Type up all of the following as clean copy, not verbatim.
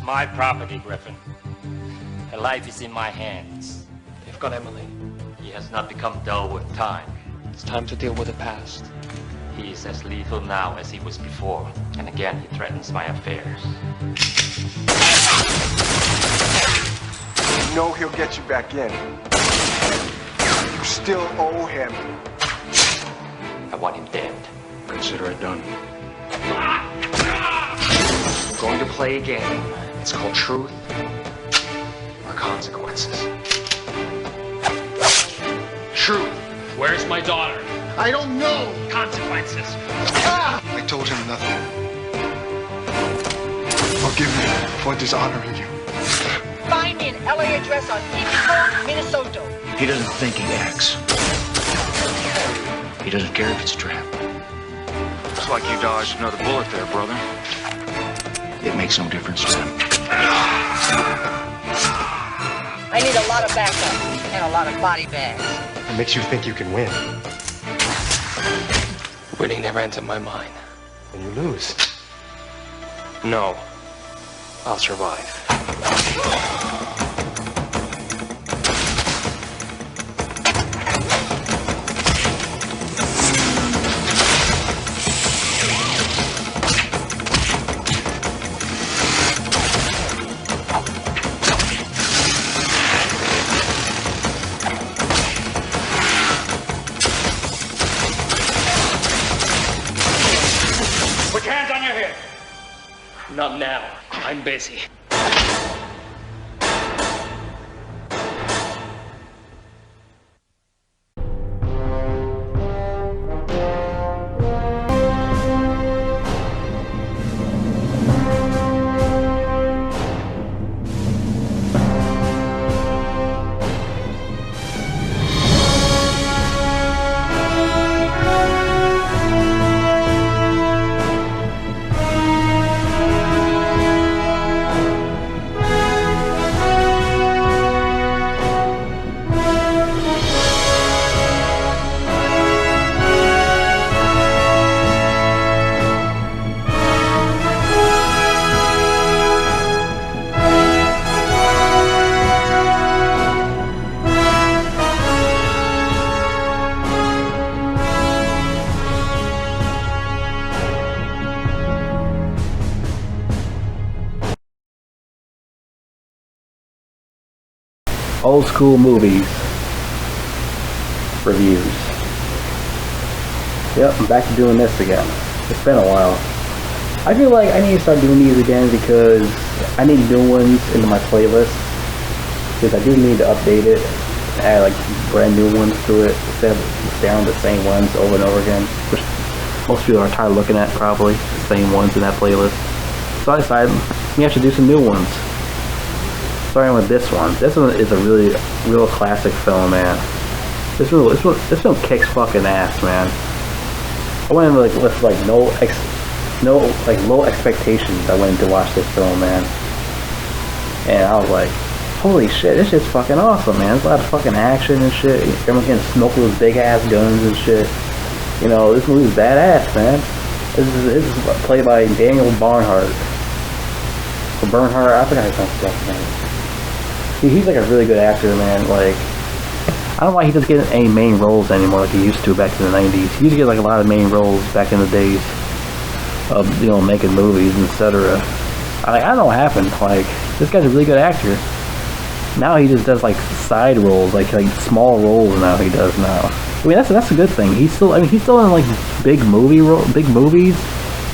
my property, Griffin. Her life is in my hands. They've got Emily. He has not become dull with time. It's time to deal with the past. He is as lethal now as he was before. And again, he threatens my affairs. You know he'll get you back in. You still owe him. I want him dead. Consider it done. We're going to play a game. It's called Truth or Consequences. Truth. Where's my daughter? I don't know. Consequences. I told him nothing. Forgive me for dishonoring you. Find me an LA address on Epico, Minnesota. He doesn't think, he acts. He doesn't care if it's a trap. Looks like you dodged another bullet there, brother. It makes no difference to him. I need a lot of backup and a lot of body bags. It makes you think you can win. Winning never entered my mind. When you lose. No. I'll survive. Put your hands on your head. Not now. I'm busy. Old school movies reviews. Yep, I'm back to doing this again. It's been a while. I feel like I need to start doing these again because I need new ones into my playlist. Because I do need to update it, add like brand new ones to it instead of down the same ones over and over again, which most people are tired of looking at probably, the same ones in that playlist. So I decided we have to do some new ones. Starting with this one. This one is a real classic film, man. This film kicks fucking ass, man. I went in with low expectations. I went in to watch this film, man, and I was like, holy shit, this shit's fucking awesome, man. There's a lot of fucking action and shit. Everyone's getting smoked with those big ass guns and shit. You know, this movie's badass, man. This is played by Daniel Bernhardt. Or Bernhardt, I forgot his name. He's like a really good actor, man. Like, I don't know why he doesn't get any main roles anymore like he used to back in the 90s. He used to get like a lot of main roles back in the days of, you know, making movies, etc. I don't know what happened. Like, this guy's a really good actor. Now he just does like side roles, like small roles. Now he does now. I mean, that's a good thing. He's still in like big movies.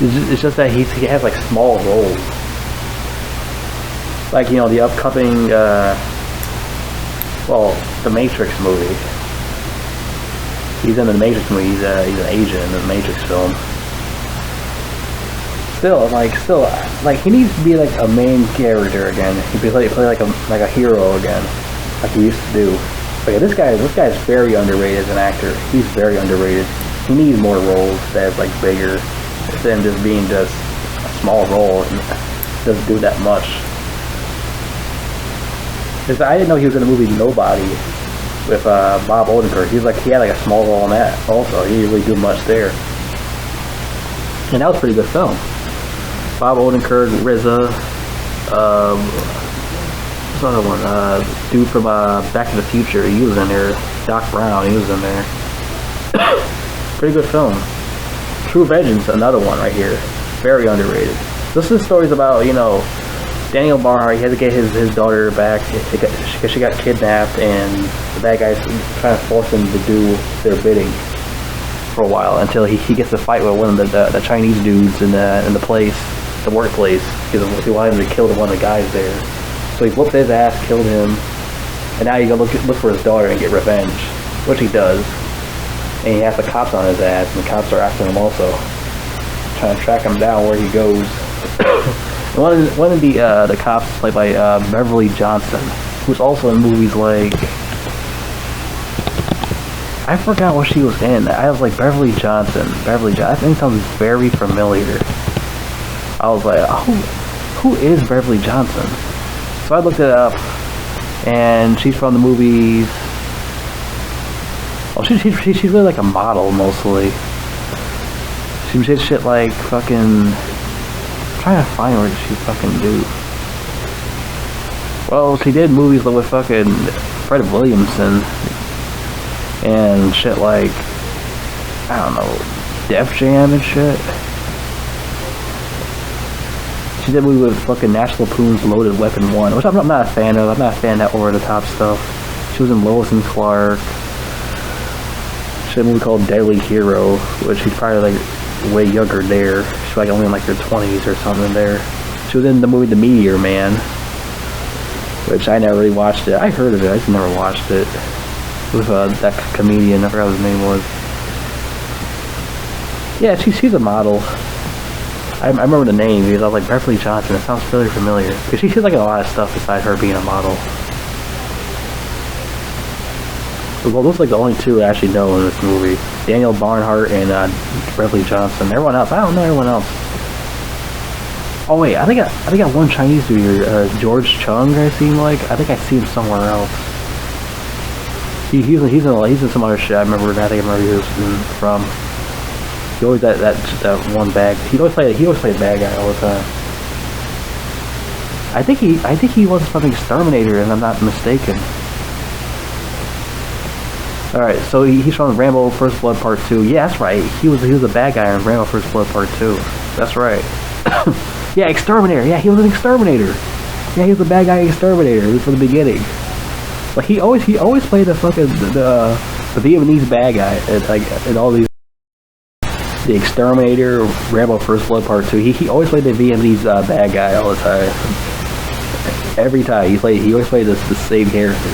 It's just that he has like small roles. Like, you know, the upcoming, the Matrix movie. He's in the Matrix movie. He's an agent in the Matrix film. Still, he needs to be like a main character again. He play like a hero again, like he used to do. But yeah, this guy is very underrated as an actor. He's very underrated. He needs more roles that's like bigger than just being just a small role and doesn't do that much. Because I didn't know he was in the movie Nobody with Bob Odenkirk. He had like a small role in that also. He didn't really do much there. And that was a pretty good film. Bob Odenkirk, RZA, what's another one? Dude from Back to the Future, he was in there. Doc Brown, he was in there. Pretty good film. True Vengeance, another one right here. Very underrated. This is stories about, you know, Daniel Barnhart. He had to get his daughter back because she got kidnapped, and the bad guys trying to force him to do their bidding for a while until he gets to fight with one of the Chinese dudes in the place, the workplace, because he wanted him to kill one of the guys there. So he whooped his ass, killed him, and now you go look for his daughter and get revenge, which he does. And he has the cops on his ass, and the cops are after him also, trying to track him down where he goes. one of the cops is played by Beverly Johnson, who's also in movies like, I forgot what she was in. I was like, Beverly Johnson. That name sounds very familiar. I was like, oh, who is Beverly Johnson? So I looked it up, and she's from the movies. Oh, she's really like a model mostly. She did shit like fucking. I'm trying to find where she fucking do. Well, she did movies with fucking Fred Williamson and shit like, I don't know, Def Jam and shit. She did a movie with fucking National Lampoon's Loaded Weapon 1, which I'm not a fan of. I'm not a fan of that over-the-top stuff. She was in Lois and Clark. She had a movie called Deadly Hero, which she's probably like way younger there. She's like only in like her 20s or something there. She was in the movie The Meteor Man, which I never really watched it. I heard of it, I just never watched it. With that comedian, I forgot what his name was. Yeah, she's a model. I remember the name because I was like, Beverly Johnson, it sounds really familiar. Because she did like a lot of stuff besides her being a model. Well, those are like the only two I actually know in this movie. Daniel Barnhart and Beverly Johnson. Everyone else, I don't know everyone else. Oh wait, I think I got one Chinese dude here, George Chung, I seem like. I think I see him somewhere else. He's in some other shit. I think I remember he was from. He always that one bag. He always played a bad guy all the time. I think he was from Exterminator, and I'm not mistaken. All right, so he's from Rambo First Blood Part 2. Yeah, that's right. He was a bad guy in Rambo First Blood Part 2. That's right. Yeah, Exterminator. Yeah, he was an Exterminator. Yeah, he was the bad guy in Exterminator from the beginning. But he always played the fucking the Vietnamese bad guy in all these. The Exterminator, Rambo First Blood Part 2. He always played the Vietnamese bad guy all the time. Every time he always played the same character.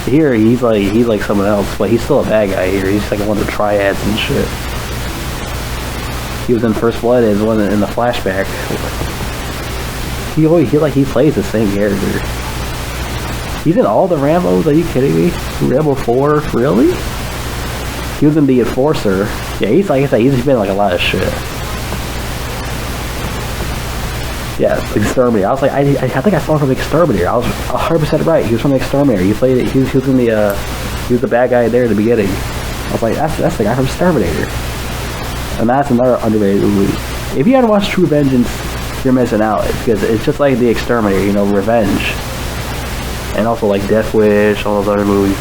Here he's like someone else, but he's still a bad guy here. He's like one of the triads and shit. He was in First Blood as one in the flashback. He plays the same character. He's in all the Rambos. Are you kidding me? Rambo 4, really? He was in The Enforcer. Yeah, he's like I said, he's been in like a lot of shit. Yeah, Exterminator. I was like, I think I saw him from Exterminator. I was 100% right. He was from Exterminator. He played it. He was in the he was the bad guy there at the beginning. I was like, that's the guy from Exterminator. And that's another underrated movie. If you haven't watched True Vengeance, you're missing out, because it's just like The Exterminator, you know, revenge, and also like Death Wish, all those other movies.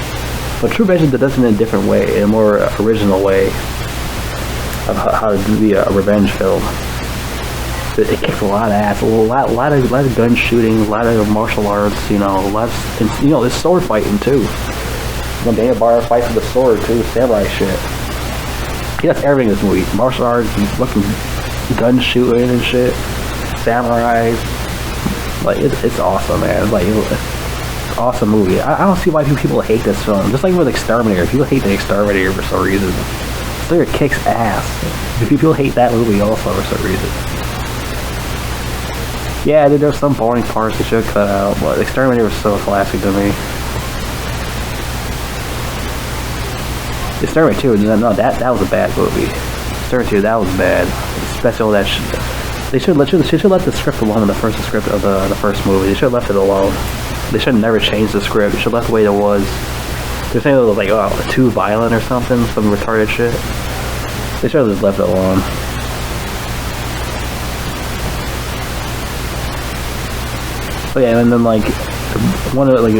But True Vengeance does it in a different way, in a more original way of how to do a revenge film. It kicks a lot of ass, a lot of gun shooting, a lot of martial arts, you know, there's sword fighting too. When Daniel Barnhart fights with the sword too, samurai shit. He does everything in this movie. Martial arts, fucking gun shooting and shit. Samurai. Like, it's awesome, man. Like, it's an awesome movie. I don't see why people hate this film. Just like with Exterminator. People hate the Exterminator for some reason. Slayer kicks ass. People hate that movie also for some reason. Yeah, there's some boring parts that should cut out, but Exterminator was so classic to me. Exterminator 2, no, that was a bad movie. Exterminator 2, that was bad. Especially all that shit. They should let the script alone in the first script of the first movie. They should have left it alone. They should have never changed the script. They should have left the way it was. They're saying it was like, oh, too violent or something, some retarded shit. They should have just left it alone. Oh yeah, and then like one of like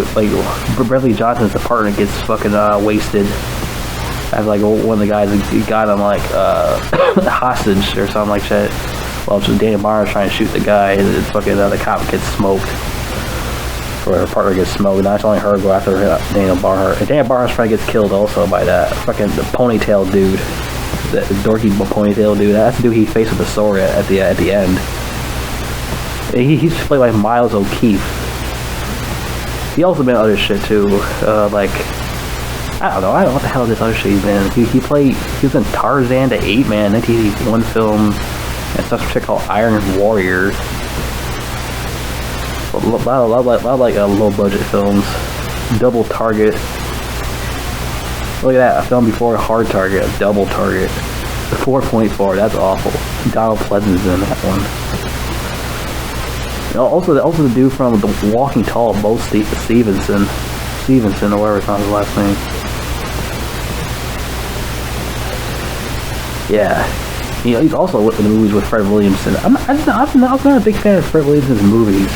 Bradley Johnson's partner gets fucking wasted. As like one of the guys he got him like hostage or something like that. Well, so Daniel Barnes trying to shoot the guy, and fucking the cop gets smoked. Or her partner gets smoked. Now it's only her go after Daniel Barnes. And Daniel Barnes probably gets killed also by that fucking the ponytail dude, that dorky ponytail dude. That's the dude he faced with the sword at the end. He's played by Miles O'Keefe. He also been in other shit too, like I don't know what the hell this other shit he's been. He was in Tarzan, the 8-Man 1981 film, and some shit called Iron Warriors. A lot of low budget films. Double Target. Look at that, a film before Hard Target, Double Target. 4.4, that's awful. Donald Pleasant's in that one. You know, also the dude from The Walking Tall, Bo Stevenson, or whatever it's on his last name. Yeah, you know, he's also in the movies with Fred Williamson. I'm not a big fan of Fred Williamson's movies.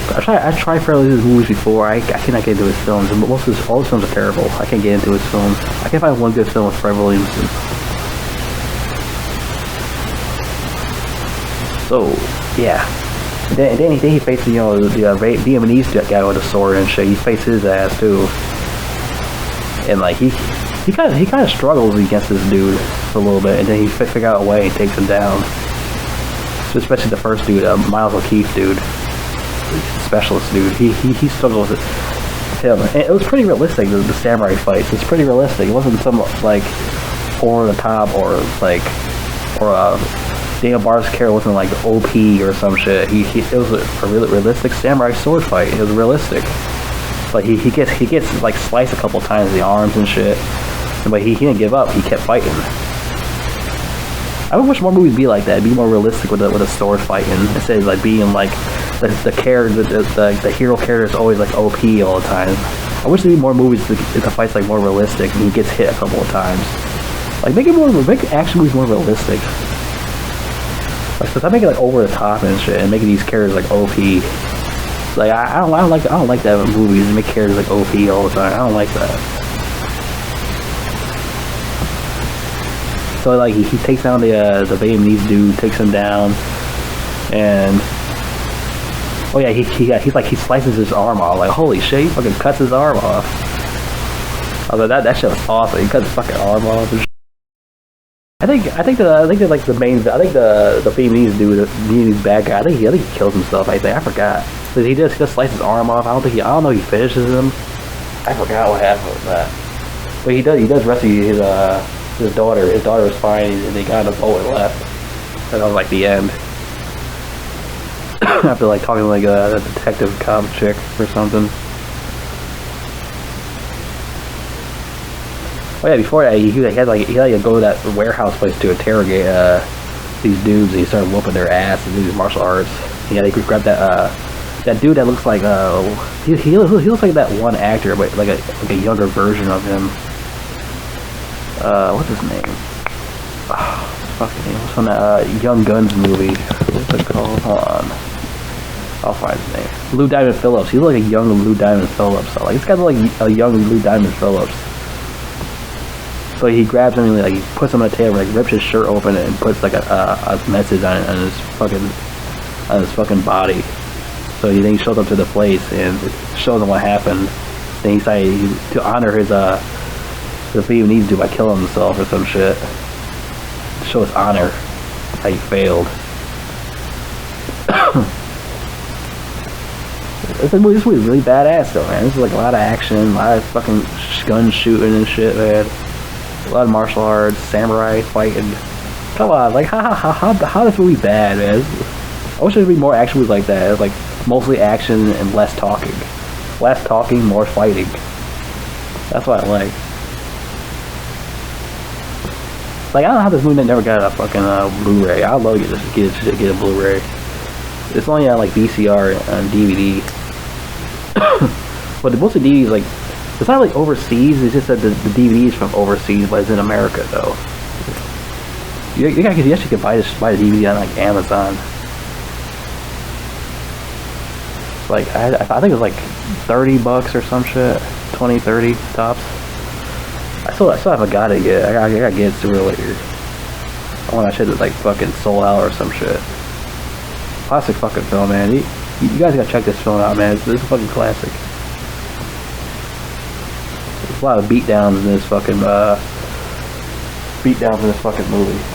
I tried Fred Williamson's movies before. I cannot get into his films, and all his films are terrible. I can't get into his films. I can't find one good film with Fred Williamson. So yeah. And then he faced, you know, the Vietnamese guy with a sword and shit. He faced his ass too, and like he kind of struggles against this dude for a little bit, and then he figures out a way and takes him down. So especially the first dude, Miles O'Keefe dude, specialist dude. He struggled with him, and it was pretty realistic. The samurai fights, it's pretty realistic. It wasn't some like over the top or Daniel Barnes' character wasn't like OP or some shit. It was a really realistic samurai sword fight. It was realistic. Like he gets like sliced a couple times in the arms and shit, but he didn't give up. He kept fighting. I would wish more movies be like that. Be more realistic with a sword fighting instead of like being like the character, the hero character is always like OP all the time. I wish there'd be more movies that the fight's like more realistic and he gets hit a couple of times. Like make action movies more realistic. Like, stop making like over the top and shit, and making these characters like OP. Like I don't like that in movies and make characters like OP all the time. I don't like that. So like he takes down the Vietnamese dude, takes him down, and oh yeah, he slices his arm off. Like holy shit, he fucking cuts his arm off. I was like that shit was awesome. He cut his fucking arm off and shit. I think the Vietnamese dude, the Vietnamese bad guy, I think he kills himself. I forgot. He just slices his arm off. I don't know if he finishes him. I forgot what happened with that. But he does rescue his daughter. His daughter was fine, and they got on a boat and left. And that was like the end. After like talking to like a detective cop chick or something. Oh yeah, before that, he had to go to that warehouse place to interrogate these dudes, and he started whooping their ass and do these martial arts. Yeah, they could grab that dude that looks like he looks like that one actor, but like a younger version of him. What's his name? Fucking name. What's from that Young Guns movie? What's it called? Hold on. I'll find his name. Lou Diamond Phillips. He looks like a young Lou Diamond Phillips. So, like, this guy's like a young Lou Diamond Phillips. So he grabs him and like he puts him on the table, like rips his shirt open and puts like a message on his fucking body. So then he shows up to the place and shows him what happened. Then he decided to honor his the Vietnamese dude by killing himself or some shit. To show his honor, how he failed. This movie is really badass though, man. This is like a lot of action, a lot of fucking gun shooting and shit, man. A lot of martial arts, samurai fighting. Come on, like how this movie bad, man? I wish there'd be more action movies like that. It's like mostly action and less talking. Less talking, more fighting. That's what I like. Like I don't know how this movie never got a fucking Blu-ray. I'd love to get a Blu-ray. It's only on like VCR and DVD. But most of the DVDs, like, it's not like overseas. It's just that the DVD is from overseas, but it's in America though. You actually can buy the DVD on like Amazon. Like, I think it was like $30 or some shit. 20, 30 tops. I still haven't got it yet. I gotta get it sooner or later. I want that shit to like fucking sold out or some shit. Classic fucking film, man. You guys gotta check this film out, man. This is a fucking classic. There's a lot of beatdowns in this fucking movie.